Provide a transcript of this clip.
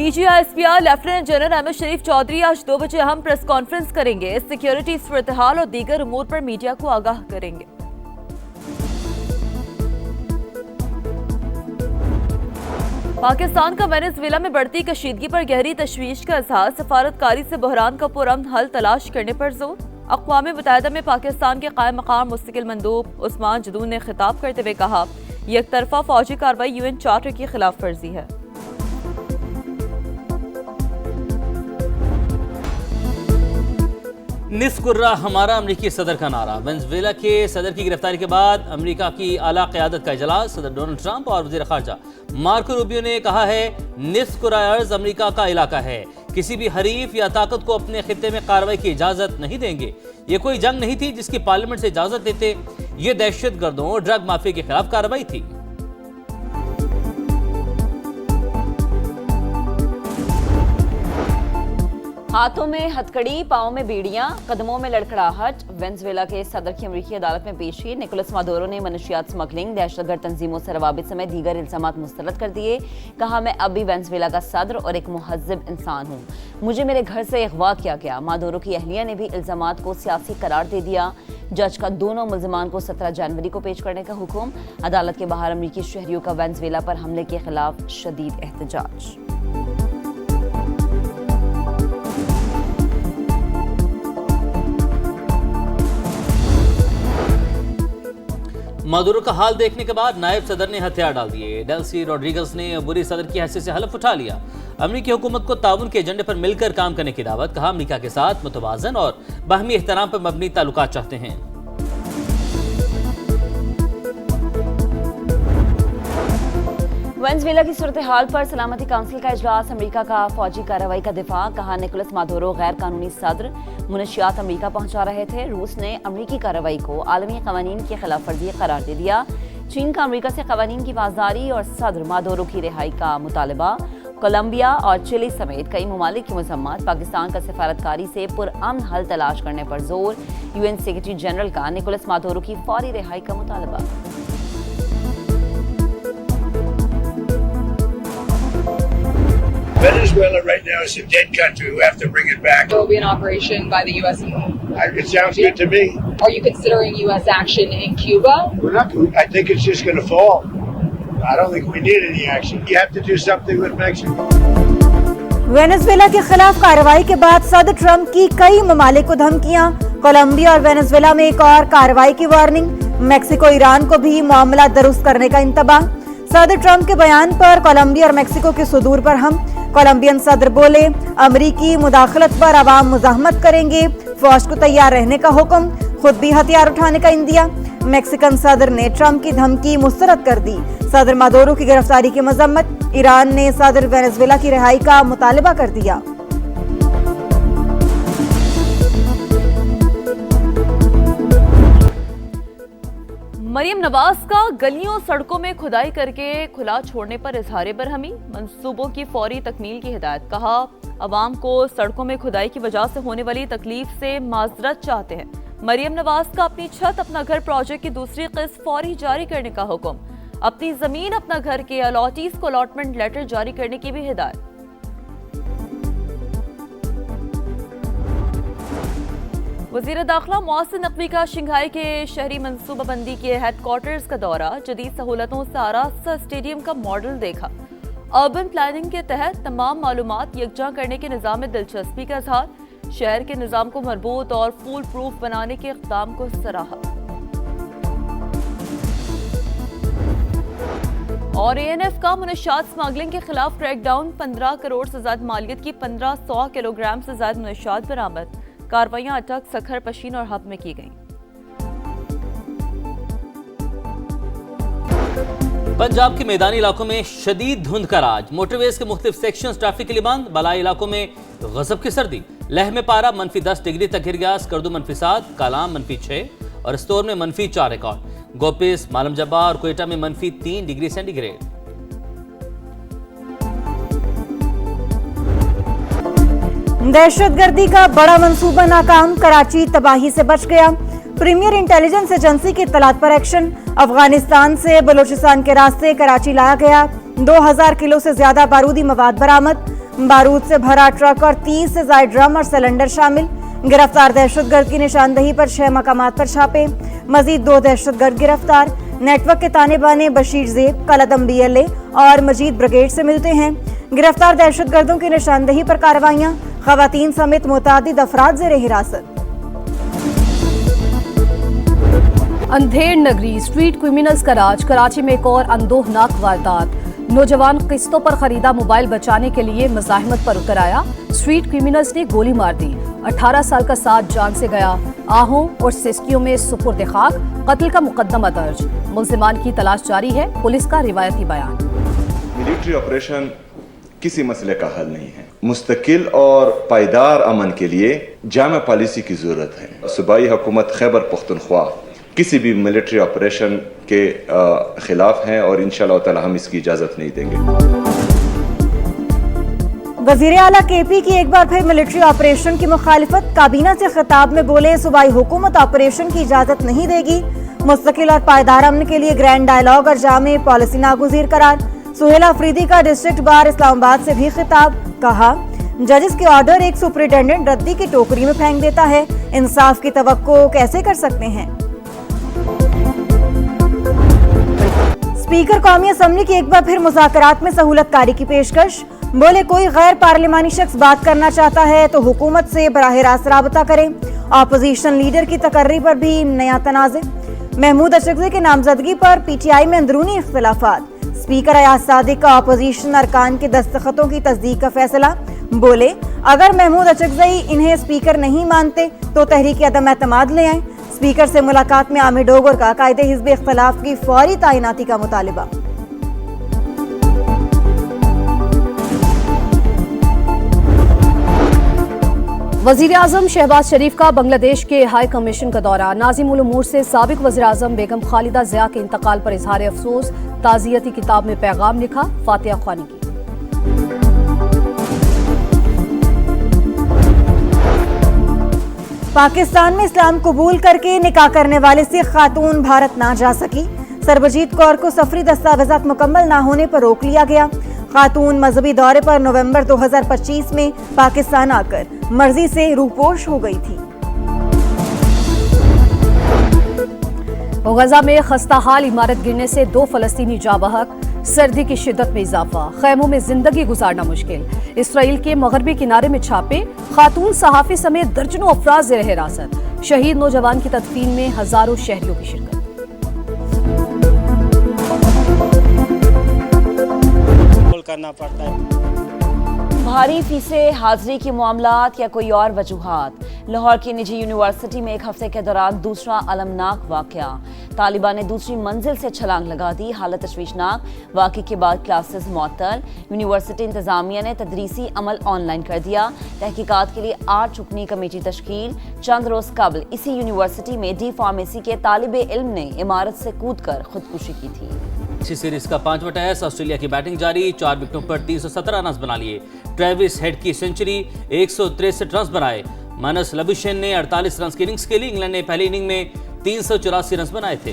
DGISPR lieutenant general Ahmad शरीफ चौधरी आज 2 बजे अहम प्रेस कॉन्फ्रेंस करेंगे। सिक्योरिटी सूरत-ए-हाल और दीगर उमूर पर मीडिया को आगाह करेंगे। पाकिस्तान का वेनेजुएला में बढ़ती कशीदगी पर गहरी तशवीश का इजहार। सफारतकारी से बहरान का पुरअमन हल तलाश करने पर जोर। अक़वाम मुत्तहिदा में पाकिस्तान के कायम मकाम मुस्तकिल मंदूब उस्मान जदून ने खिताब करते हुए कहा, एक तरफा फौजी कार्रवाई UN चार्टर की खिलाफ वर्जी है। निस्कुर्रा हमारा अमरीकी सदर का नारा। वेनेजुएला के सदर की गिरफ्तारी के बाद अमरीका की आला क़यादत का इजलास। सदर डोनाल्ड ट्रंप और वज़ीर ख़ारजा मार्को रूबियो ने कहा है, निस्कुर्रा अर्ज़ अमरीका का इलाका है, किसी भी हरीफ या ताकत को अपने खित्ते में कार्रवाई की इजाज़त नहीं देंगे। ये कोई जंग नहीं थी जिसकी पार्लियामेंट से इजाज़त लेते, ये दहशत गर्दों और ड्रग माफिया के खिलाफ कार्रवाई थी। हाथों में हथकड़ी, पांव में बीड़ियां, कदमों में लड़खड़ाहट। वेनेजुएला के सदर की अमरीकी अदालत में पेशी। निकोलस मादुरो ने मनशियात स्मगलिंग, दहशतगर्द तंजीमों से रवाबित समेत दीगर इल्जामात मुस्तरद कर दिए। कहा, मैं अब भी वेनेजुएला का सदर और एक मुहज़्ज़िब इंसान हूँ। मुझे मेरे घर से अगवा किया गया। मादुरो की अहलिया ने भी इल्जामात को सियासी करार दे दिया। जज का दोनों मुल्ज़िमान को 17 जनवरी को पेश करने का हुक्म। अदालत के बाहर अमरीकी शहरियों का वेनेजुएला पर हमले के खिलाफ शदीद एहतजाज। मादुरो का हाल देखने के बाद नायब सदर ने हथियार डाल दिए। डेल्सी रोड्रिगस ने बुरी सदर की हैसियत से हलफ उठा लिया। अमरीकी हुकूमत को ताउन के एजेंडे पर मिलकर काम करने की दावत। कहा, अमरीका के साथ मुतवाज़न और बाहमी एहतराम पर मबनी ताल्लुकात चाहते हैं। वेनेजुएला की सूरत हाल पर सलामती काउंसिल का इजलास। अमरीका का फौजी कार्रवाई का दिफा। कहा, निकोलस मादुरो गैर कानूनी सदर मुनशियात अमरीका पहुंचा रहे थे। रूस ने अमरीकी कार्रवाई को आलमी कवानीन की खिलाफ वर्जी करार दे दिया। चीन का अमरीका से कवानीन की बाजारी और सदर मादुरो की रिहाई का मुतालबा। कोलंबिया और चिली समेत कई ममालिक की मजम्मत। पाकिस्तान का सफारतकारी से पुरअमन हल तलाश करने पर जोर। UN सेक्रेटरी जनरल का निकोलस मादुरो की फौरी रिहाई का मुतालबा। Venezuela right now is a dead country. We have to bring it back. There will be an operation by the U.S. It sounds good to me. Are you considering U.S. action in Cuba? We're not. I think it's just going to fall. I don't think we need any action. You have to do something with Mexico. Venezuela के खिलाफ कार्रवाई के बाद सदर Trump की कई ममालिक को धमकियां। कोलंबिया और वेनेजुएला में एक और कार्रवाई की वार्निंग। मेक्सिको ईरान को भी मामला दुरुस्त करने का इंतबाह। सदर ट्रंप के बयान पर कोलंबिया और मेक्सिको के सुदूर पर हम। कोलंबियन सदर बोले, अमरीकी मुदाखलत पर अवाम मुजाहमत करेंगे। फौज को तैयार रहने का हुक्म, खुद भी हथियार उठाने का इंदिया। मेक्सिकन सदर ने ट्रंप की धमकी मुस्तरद कर दी। सदर मादुरो की गिरफ्तारी की मजम्मत। ईरान ने सदर वेनेजुएला की रिहाई का मुतालबा कर दिया। मरियम नवाज का गलियों सड़कों में खुदाई करके खुला छोड़ने पर इजहार बरहमी। मंसूबों की फौरी तकमील की हिदायत। कहा, अवाम को सड़कों में खुदाई की वजह से होने वाली तकलीफ से माजरत चाहते हैं। मरियम नवाज का अपनी छत अपना घर प्रोजेक्ट की दूसरी किस्त फौरी जारी करने का हुक्म। अपनी जमीन अपना घर के अलॉटीज को अलॉटमेंट लेटर जारी करने की भी हिदायत। वज़ीर दाखिला मोहसिन नकवी का शंघाई के शहरी मनसूबाबंदी के हेडक्वार्टर्स का दौरा। जदीद सहूलतों से आरास्ता स्टेडियम का मॉडल देखा। अर्बन प्लानिंग के तहत तमाम मालूमात यकजा करने के निज़ाम में दिलचस्पी का इजहार। शहर के निज़ाम को मजबूत और फूल प्रूफ बनाने के इक़दाम को सराहा। और ANF का मुनशियात स्मगलिंग के खिलाफ क्रैकडाउन। 15 करोड़ से ज्यादा मालियत की 1500 किलोग्राम से ज्यादा मुनशियात बरामद। कार्रवाइयां अटक, सखर, पशीन और हब में की गईं। पंजाब के मैदानी इलाकों में शदीद धुंध का राज। मोटरवेज के मुख्तलिफ सेक्शंस ट्रैफिक के लिए बंद। बलाई इलाकों में गजब की सर्दी। लह में पारा -10 डिग्री तक गिर गया। स्कर्दू -7, कालाम -6 और स्टोर में -4 रिकॉर्ड। गोपिस, मालम जब्बा और कोयटा में -3 डिग्री सेंटीग्रेड। दहशतगर्दी का बड़ा मंसूबा नाकाम। कराची तबाही से बच गया। प्रीमियर इंटेलिजेंस एजेंसी की इत्तलात पर एक्शन। अफगानिस्तान से बलूचिस्तान के रास्ते कराची लाया गया 2000 किलो से ज्यादा बारूदी मवाद बरामद। बारूद से भरा ट्रक और 30 से ज्यादा ड्रम और सिलेंडर शामिल। गिरफ्तार दहशतगर्द की निशानदही पर 6 मकामात पर छापे। मजीद 2 दहशतगर्द गिरफ्तार। नेटवर्क के ताने बाने बशीर जेब, कलदम BLA और मजीद ब्रिगेड से मिलते हैं। गिरफ्तार दहशतगर्दों की निशानदही पर कार्रवाइयां। खवातीन समेत मुतादिद अफराद ज़ेरे हिरासत। अंधेर नगरी स्ट्रीट क्रिमिनल्स का राज। कराची में एक और अंदोहनाक वारदात। नौजवान किस्तों पर खरीदा मोबाइल बचाने के लिए मज़ाहमत पर उतर आया। स्ट्रीट क्रिमिनल्स ने गोली मार दी। 18 साल का साथ जान से गया। आहों और सिस्कियों में सुपुर्द खाक। कत्ल का मुकदमा दर्ज। मुल्जिमान की तलाश जारी है। पुलिस का रिवायती बयान। मिलिट्री ऑपरेशन किसी मसले का हल नहीं है। मुस्तकिल और पायदार अमन के लिए जामा पॉलिसी की जरूरत है। सूबाई हुकूमत खैबर पख्तूनख्वा किसी भी मिलिट्री ऑपरेशन के खिलाफ हैं और इंशाअल्लाह ताला हम इसकी इजाजत नहीं देंगे। वजीर आला KP की एक बार फिर मिलिट्री ऑपरेशन की मुखालिफत। काबीना से खिताब में बोले, सूबाई हुकूमत ऑपरेशन की इजाजत नहीं देगी। मुस्तकिल और पायदार अमन के लिए ग्रैंड डायलॉग और जामे पॉलिसी नागुज़ीर करार। सुहेल अफरीदी का डिस्ट्रिक्ट बार इस्लामाबाद से भी खिताब। कहा, जजेस के ऑर्डर एक सुपरिटेंडेंट रद्दी की टोकरी में फेंक देता है। इंसाफ की तवक्को कैसे कर सकते हैं। स्पीकर कौमी असम्बली की एक बार फिर मुज़ाकरात में सहूलतकारी की पेशकश। बोले, कोई गैर पार्लिमानी शख्स बात करना चाहता है तो हुकूमत से बराह रास्त राबता करें। अपोजिशन लीडर की तकर्री पर भी नया तनाज़े। महमूद अशरफी के नामजदगी पर PTI में अंदरूनी इख्तिलाफात। स्पीकर अयाज सादिक का अपोजिशन अरकान के दस्तखतों की तस्दीक का फैसला। बोले, अगर महमूद अशरफी इन्हें स्पीकर नहीं मानते तो तहरीक अदम एतमाद ले आए। स्पीकर से मुलाकात में आमिर डोगर का कायदे हिज़्ब इख्तिलाफ की फौरी तैनाती का मुतालिबा। वजीर आजम शहबाज शरीफ का बांग्लादेश के हाई कमीशन का दौरा। नाज़िम उल उमूर से साबिक वज़ीर आज़म बेगम खालिदा ज़िया के इंतकाल पर इजहार अफसोस। ताज़ियती किताब में पैगाम लिखा। फातिहा ख्वानी की। पाकिस्तान में इस्लाम कबूल करके निकाह करने वाले सिख खातून भारत ना जा सकी। सरबजीत कौर को सफरी दस्तावेजात मुकम्मल ना होने पर रोक लिया गया। खातून मजहबी दौरे पर नवंबर 2025 में पाकिस्तान आकर मर्जी से रूहपोश हो गई थी। गजा में खस्ता हाल इमारत गिरने से 2 फलस्तीनी जाँ बहक। सर्दी की शिद्दत में इजाफा। खैमों में जिंदगी गुजारना मुश्किल। इसराइल के मगरबी किनारे में छापे। खातून सहाफी समेत दर्जनों अफराद ज़ेरे हिरासत। शहीद नौजवान की तदफीन में हजारों शहरियों की शिरकत। करना पड़ता है। भारी फीसें, हाजिरी के मामलात या कोई और वजूहात। लाहौर की निजी यूनिवर्सिटी में एक हफ्ते के दौरान दूसरा अलमनाक वाकया। तालिबान ने दूसरी मंजिल से छलांग लगा दी। हालत तशवीशनाक। वाक़े के बाद क्लासेस मुअत्तल। यूनिवर्सिटी इंतजामिया ने तदरीसी अमल ऑनलाइन कर दिया। तहकीकात के लिए 8 रुकनी कमेटी तश्कील। चंद रोज कबल इसी यूनिवर्सिटी में D फार्मेसी के तालिबे इल्म ने इमारत से कूदकर खुदकुशी की थी। अच्छी सीरीज का 5वां टेस्ट। ऑस्ट्रेलिया की बैटिंग जारी। 4 विकेटों पर 317 रन बना लिए। ट्रेविस हेड की सेंचुरी। 163 रन बनाए। मानस लबुशेन ने 48 रन की इनिंग्स खेली। इंग्लैंड ने पहली इनिंग में 384 रन बनाए थे।